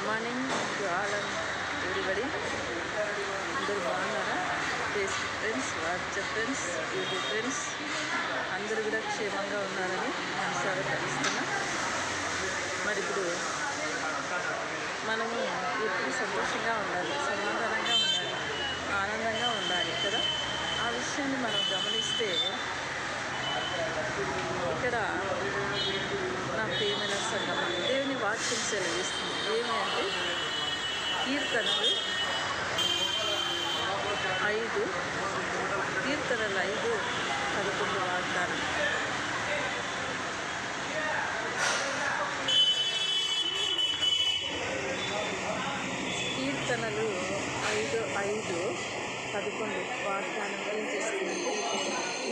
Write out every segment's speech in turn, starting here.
Morning to all and everybody. అందరూ బాగున్నారా? Facebook friends, WhatsApp friends, YouTube friends అందరూ కూడా క్షేమంగా ఉన్నారని మనసారా తెలుస్తున్నా. మరి ఇప్పుడు మనము ఎప్పుడు సంతోషంగా ఉండాలి, సమాధానంగా ఉండాలి, ఆనందంగా ఉండాలి కదా. ఆ విషయాన్ని మనం గమనిస్తే ఇక్కడ నా ప్రియమైన సంఘం దేవుని వాక్యం సెలవిస్తుంది. ఏమి అంటే కీర్తనలు 5:11 వాగ్దానం. కీర్తనలు 5:11 వాగ్దానం ఏం చేస్తుందంటే,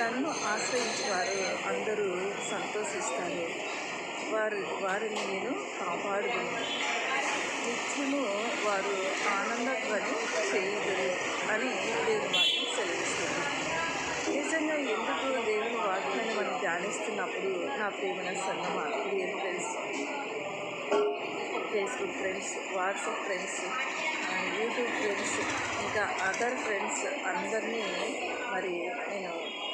నన్ను ఆశ్రయించేవారు అందరూ సంతోషిస్తారు, వారిని నేను కాపాడుదును, నిత్యము వారు ఆనందధ్వని చేయుదురు అని దేవుని వాక్యం సెలవిస్తుంది. నిజంగా ఎందుకు దేవుని వాక్యాన్ని మనం ధ్యానిస్తున్నప్పుడు నా ప్రియమైన సంగమ prior friends, Facebook friends, WhatsApp friends, YouTube friends, ఇంకా అదర్ ఫ్రెండ్స్ అందరినీ మరి నేను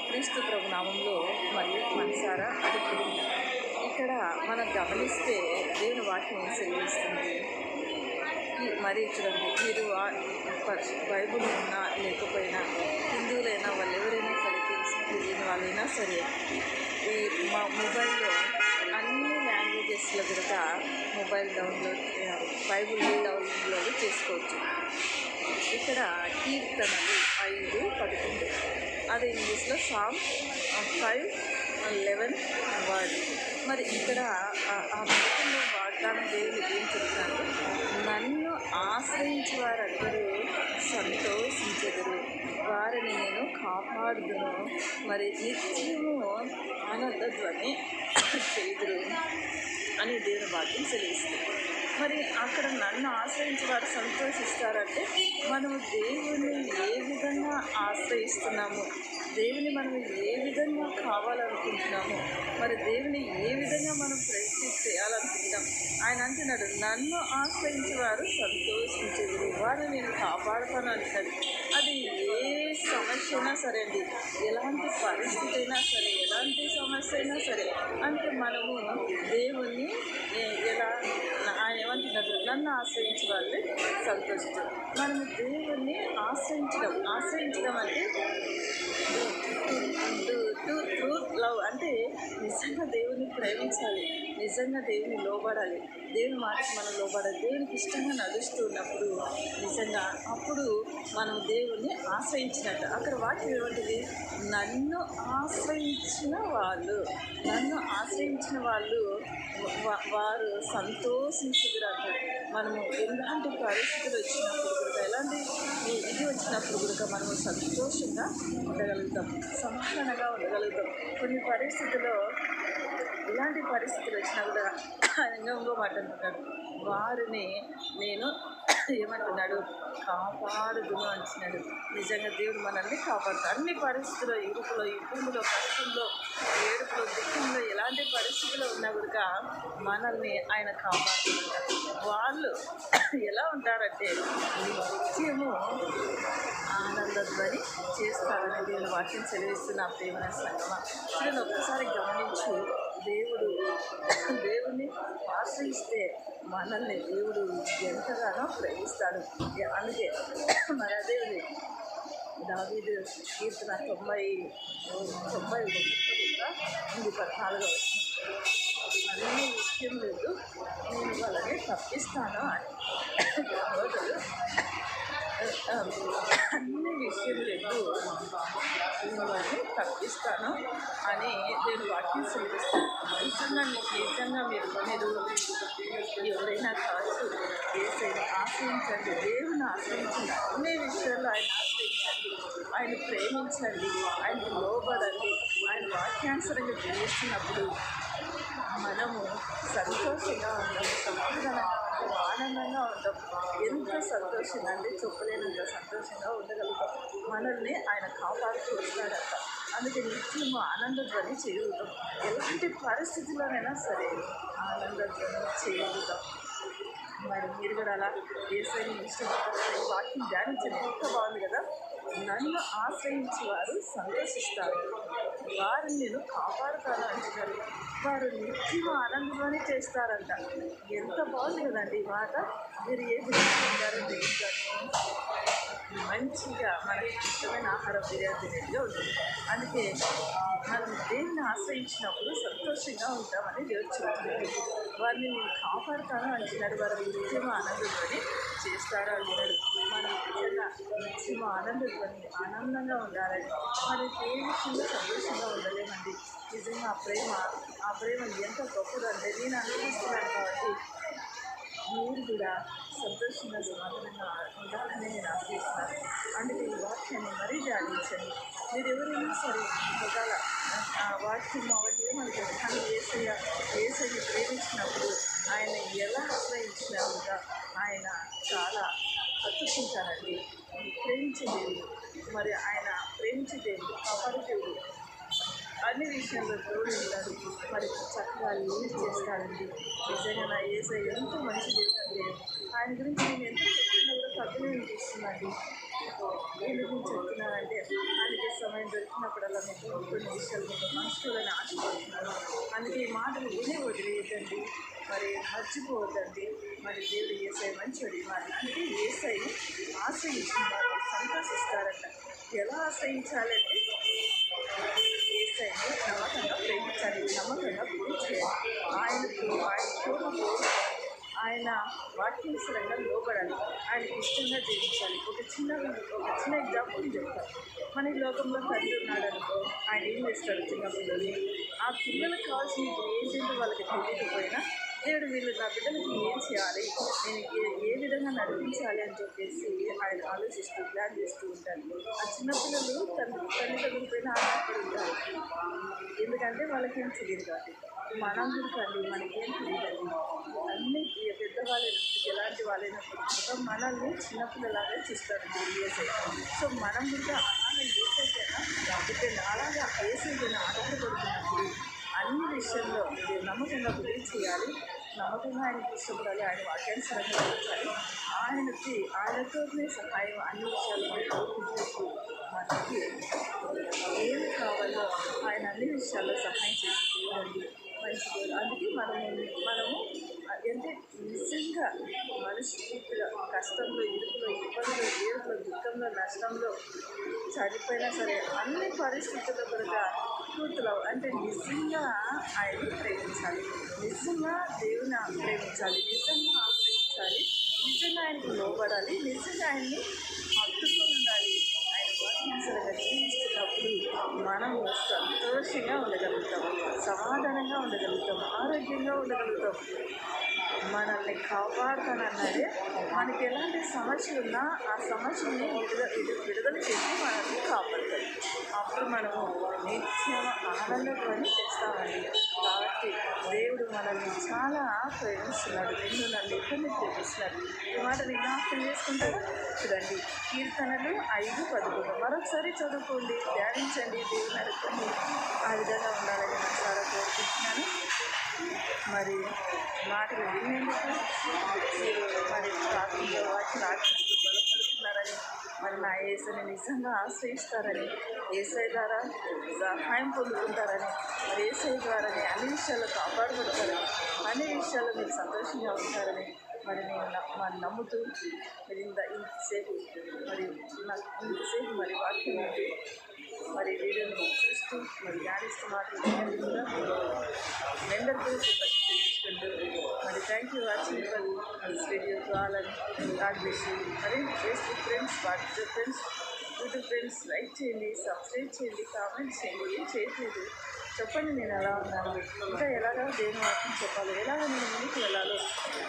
క్రీస్తు ప్రభు నామంలో మరియు మనసారా అడుగుతున్నాను. ఇక్కడ మనం గమనిస్తే దేవుని వాక్యం సెలవిస్తుంది. మరి చూడండి, మీరు బైబుల్ ఉన్నా లేకపోయినా, హిందువులైనా వాళ్ళు ఎవరైనా సరే, తెలిసిన వాళ్ళైనా సరే, ఈ మా మొబైల్లో అన్ని లాంగ్వేజెస్లో కూడా మొబైల్ డౌన్లోడ్ బైబుల్ డౌన్లోడ్ చేసుకోవచ్చు. ఇక్కడ కీర్తనలు 5:11 అది ఇంగ్లీష్లో సామ్ 5:11 వర్డ్. మరి ఇక్కడ ఆ పుస్తకంలో వాగ్దానం దేవుడు ఏం చెప్తారు? నన్ను ఆశ్రయించి వారందరూ సంతోషించెదరు, వారిని నేను కాపాడుదును, మరి నిత్యము ఆనందధ్వని చేయుదురు అని దేవుని వాక్యం సెలవిస్తుంది. మరి అక్కడ నన్ను ఆశ్రయించి వారు సంతోషిస్తారంటే మనము దేవుని ఏ విధంగా ఆశ్రయిస్తున్నాము, దేవుని మనం ఏ విధంగా కావాలనుకుంటున్నాము, మరి దేవుని ఏ విధంగా మనం ప్రయత్నం చేయాలనుకుంటున్నాం. ఆయన అంటున్నాడు, నన్ను ఆశ్రయించి వారు సంతోషించేది, వారిని నేను కాపాడుతాను అంటాడు. అది ఏ సమస్య అయినా సరే అండి, ఎలాంటి పరిస్థితి అయినా సరే, ఎలాంటి సమస్య అయినా సరే, అంటే మనము దేవుణ్ణి ఎలా ఆయన ఏమంటున్నారు? నన్ను ఆశ్రయించి వాళ్ళు సంతోషించడం. మనము దేవుణ్ణి ఆశ్రయించడం అంటే ట్రూత్ లవ్, అంటే నిజంగా దేవుని ప్రేమించాలి, నిజంగా దేవుని లోబడాలి, దేవుని మాటకి మనం లోబడాలి, దేవునికి ఇష్టంగా నడుస్తూ ఉన్నప్పుడు నిజంగా అప్పుడు మనం దేవుణ్ణి ఆశ్రయించినట్టు. అక్కడ వాక్యం ఏమంటుంది? నన్ను ఆశ్రయించిన వాళ్ళు వారు సంతోషించుదురు అంటారు. మనము ఎలాంటి పరిస్థితులు వచ్చినప్పుడు కూడా, ఎలాంటి ఇది వచ్చినప్పుడు కూడా మనము సంతోషంగా ఉండగలుగుతాం, సమాధానంగా ఉండగలుగుతాం. కొన్ని పరిస్థితుల్లో ఇలాంటి పరిస్థితులు వచ్చినా కూడా ఆయన ఇంకో మాట అంటున్నాడు, వారిని నేను ఏమంటున్నాడు? కాపాడుదును అంటున్నాడు. నిజంగా దేవుడు మనల్ని కాపాడుతాడు. అన్ని పరిస్థితుల్లో, ఇరుకులో, ఇబ్బందులో, కష్టంలో, ఏడుపులో, దుఃఖంలో, ఎలాంటి పరిస్థితుల్లో ఉన్నా కూడా మనల్ని ఆయన కాపాడుతుంటారు. వాళ్ళు ఎలా ఉంటారంటే నిత్యము ఆనందధ్వని చేస్తారని దేవుని వాక్యం సెలవిస్తున్న ప్రేమ సంగమ. చూడండి, ఒక్కసారి గమనించు, దేవుడిని ఆశ్రయిస్తే మనల్ని దేవుడు ఎంతగానో ప్రేమిస్తాడు. అందుకే మరి అదే దావీదు కీర్తన 90:14 అన్ని విషయం లేదు, నేను వాళ్ళని తప్పిస్తాను అని. అన్ని విషయం లేదు, నేను వాళ్ళని తప్పిస్తాను అని నేను వాక్యం సెలవిస్తాను. నిజంగా మీరు ఎవరైనా కావచ్చు, ఏసైనా ఆశ్రయించండి, దేవుని ఆశ్రయించండి, అన్ని విషయాల్లో ఆయన ఆశ్రయించండి, ఆయన ప్రేమించండి, ఆయనకు లోబడండి. ఆయన వాక్యానుసరంగా జీవిస్తున్నప్పుడు మనము సంతోషంగా ఉంటాం, సమాధానంగా ఉంటాం, ఆనందంగా ఉంటాం. ఎంత సంతోషంగా అంటే చెప్పలేనంత సంతోషంగా ఉండగలుగుతాం. మనల్ని ఆయన కాపాడుతూ వస్తాడట. అందుకే నిత్యము ఆనందధ్వని చేయగలుగుతాం. ఎలాంటి పరిస్థితుల్లోనైనా సరే ఆనందధ్వని చేయగలుగుతాం. మరి మీరు కూడా అలా యేసయ్యని ఇష్టపడతారు. వాక్యం ధ్యానించండి, ఎంత బాగుంది కదా. నన్ను ఆశ్రయించి వారు సంతోషిస్తారు, వారు నేను కాపాడుతాను అంటున్నారు. వారు నిత్యం ఆనందంలోనే చేస్తారంట. ఎంత బాగుంది కదండి ఈ మాట. మీరు ఏ విధంగా ఉంటారో మంచిగా మనకి ఇష్టమైన ఆహారం బిర్యానీ తినేట్టుగా ఉంటుంది. అందుకే మనం దేన్ని ఆశ్రయించినప్పుడు సంతోషంగా ఉంటామని దేవుడు చెబుతున్నాడు. వారిని నేను కాపాడుతాను అంటున్నాడు. వారు నిత్యం ఆనందంతోని చేస్తాడు అంటున్నాడు. మనం నిజంగా నిత్యం ఆనందంగా ఉండాలని, మరి ఏ విషయంలో సంతోషంగా ఉండలేమండి. నిజంగా ఆ ప్రేమ ఎంత గొప్పదంటే నేను అనుభవిస్తున్నాను. కాబట్టి మీరు కూడా సంతోషంగా సమాధానంగా ఉండాలని నేను ఆశిస్తున్నాను. అందుకే ఈ వాక్యాన్ని మరీ ధ్యానించండి. మీరు ఎవరైనా సరే ఒకవేళ వాక్యం అవన్నీ మనకి కానీ ఏసయ్య ప్రేమించినప్పుడు ఆయన ఎలా ఆశ్రయించినా ఆయన చాలా హత్తుకుంటారండి. ప్రేమించే దేవుడు, మరి ఆయన ప్రేమించే దేవుడు, కాపాడే దేవుడు, అన్ని విషయాల్లో తోడు ఉంటాడు. మరి చక్కగా లీడ్ చేస్తాడండి. నిజంగా నా యేసయ్య ఎంత మంచి దేవుడు అంటే ఆయన గురించి నేను ఎంత చెప్తున్నా కూడా తక్కువే అనిపిస్తుందండి. ఎందుకు చెప్తున్నానంటే ఆయనకి సమయం దొరికినప్పుడల్లా మీకు కొన్ని విషయాలు మీకు మనసుకోవాలని ఆశపడుతున్నాను. అందుకే ఈ మాటలు వినే వదిలేయద్దండి, మరి మర్చిపోవద్దండి. మరి దేవుడు యేసయ్య మంచివాడు. మరి అంటే యేసయ్య ఆశ్రయించిన వారు సంతోషిస్తారంట. ఎలా ఆశ్రయించాలంటే యేసయ్యని నమ్మకంగా ప్రేమించాలి, నమ్మకంగా పూజించాలి, ఆయన ఆయన వాక్యానుసారంగా లోబడాలి, ఆయనకి ఇష్టంగా జీవించాలి. ఒక చిన్న ఎగ్జాంపుల్ చెప్తాను. మన ఈ లోకంలో తండ్రి ఉన్నాడు అనుకో, ఆయన ఏం చేస్తాడు చిన్న పిల్లలు, ఆ పిల్లలకు కావాల్సిన ఏంటంటే వాళ్ళకి తెలియకపోయినా దేవుడు నా బిడ్డలకి ఏం చేయాలి, నేను ఏ విధంగా నడిపించాలి అని చెప్పేసి ఆయన ఆలోచిస్తూ ప్లాన్ చేస్తూ ఉంటారు. ఆ చిన్నపిల్లలు తల్లిదండ్రుల పైన ఆధారపడి ఉంటారు. ఎందుకంటే వాళ్ళకేం తెలియదు కాబట్టి. మనందరికండి మనకేం తెలియదండి. అన్ని పెద్దవాళ్ళైనప్పుడు ఎలాంటి వాళ్ళైనప్పుడు మనల్ని చిన్నపిల్లలాగా చూస్తారు యేసయ్య. సో మనం కూడా అలాగే యేసయ్యనా అలాగా యేసయ్యని ఆధారపడుతున్నప్పుడు అన్ని విషయంలో నమ్మకంగా బిలీవ్ చేయాలి, నమ్మకంగా ఆయనకి ఇష్టపడాలి, ఆయన వాక్యానుసారంగా ఉంచాలి. ఆయనతోనే సహాయం అన్ని విషయాల్లో కోరుకుంటూ మనకి ఏమి కావాలో ఆయన అన్ని విషయాల్లో సహాయం చేసి చూడండి మంచిది. అందుకే మనము అంటే నిజంగా మనస్ఫూర్తిగా కష్టంలో, ఇరుకులో, ఇబ్బందులు, ఏడుపులో, దుఃఖంలో, నష్టంలో చనిపోయినా సరే అన్ని పరిస్థితుల్లో కూడా పూర్తిలో అంటే నిజంగా ఆయన్ని ప్రేమించాలి, నిజంగా దేవుని ప్రేమించాలి, నిజంగా ఆశ్రయించాలి, నిజంగా ఆయనకు లోబడాలి, నిజంగా ఆయన్ని హత్తుకొని ఉండాలి. ఆయన వాక్యానుసారంగా జీవిస్తున్నప్పుడు మనం సంతోషంగా ఉండగలుగుతాం, సమాధానంగా ఉండగలుగుతాం, ఆరోగ్యంగా ఉండగలుగుతాం. మనల్ని కాపాడుతానన్నాడే. మనకి ఎలాంటి సమస్యలు ఉన్నా ఆ సమస్యని విడుదల చేసి మనల్ని కాపాడుతాం. అప్పుడు మనము నిత్యం ఆనందంతోని చేస్తామండి. కాబట్టి దేవుడు మనల్ని చాలా ప్రేమిస్తున్నాడు, నిన్ను నన్ను ఇద్దరిని ప్రేమిస్తున్నాడు. ఈ మాట జ్ఞాపకం చేసుకుంటారా? చూడండి, కీర్తనలు 5:11 మరొకసారి చదువుకోండి, ధ్యానించండి, దేవుని అనుకోండి. ఆ విధంగా ఉండాలని నేను చాలా కోరుకుంటున్నాను. మరి మాటలు వినేందుకు మీరు మరి ప్రార్థనలో వాటిని ఆచరిస్తూ బలపడుతున్నారని, మరి నా యేసయ్యని నిజంగా ఆశ్రయిస్తారని, యేసయ్య ద్వారా సహాయం పొందుకుంటారని, మరి యేసయ్య ద్వారానే అన్ని విషయాల్లో కాపాడబడతారని, అన్ని విషయాల్లో మీరు సంతోషంగా ఉంటారని మరి నేను నమ్ముతూ మరి ఇంతసేపు మరి వాక్యం ఏంటి మరి వీడియోని చూస్తూ మరి ధ్యానిస్తూ మాట్లాడుతున్నది కూడా మెంబర్తో తెలుసుకుంటూ మరి thank you watching for this video to all and God bless you. మరి Facebook friends, WhatsApp friends, YouTube friends like చేయండి, సబ్స్క్రైబ్ చేయండి, కామెంట్ చేయండి. ఏం చేయట్లేదు, చెప్పండి నేను ఎలా ఉన్నాను, ఇంకా ఎలాగో దేవుని వాక్యం చెప్పాలి, ఎలాగ నేను ముందుకు వెళ్ళాలో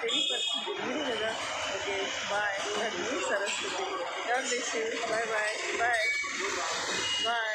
తెలియపరిచింది మీరే కదా. Okay, bye. మీ Saraswati. God bless you. Bye bye bye bye.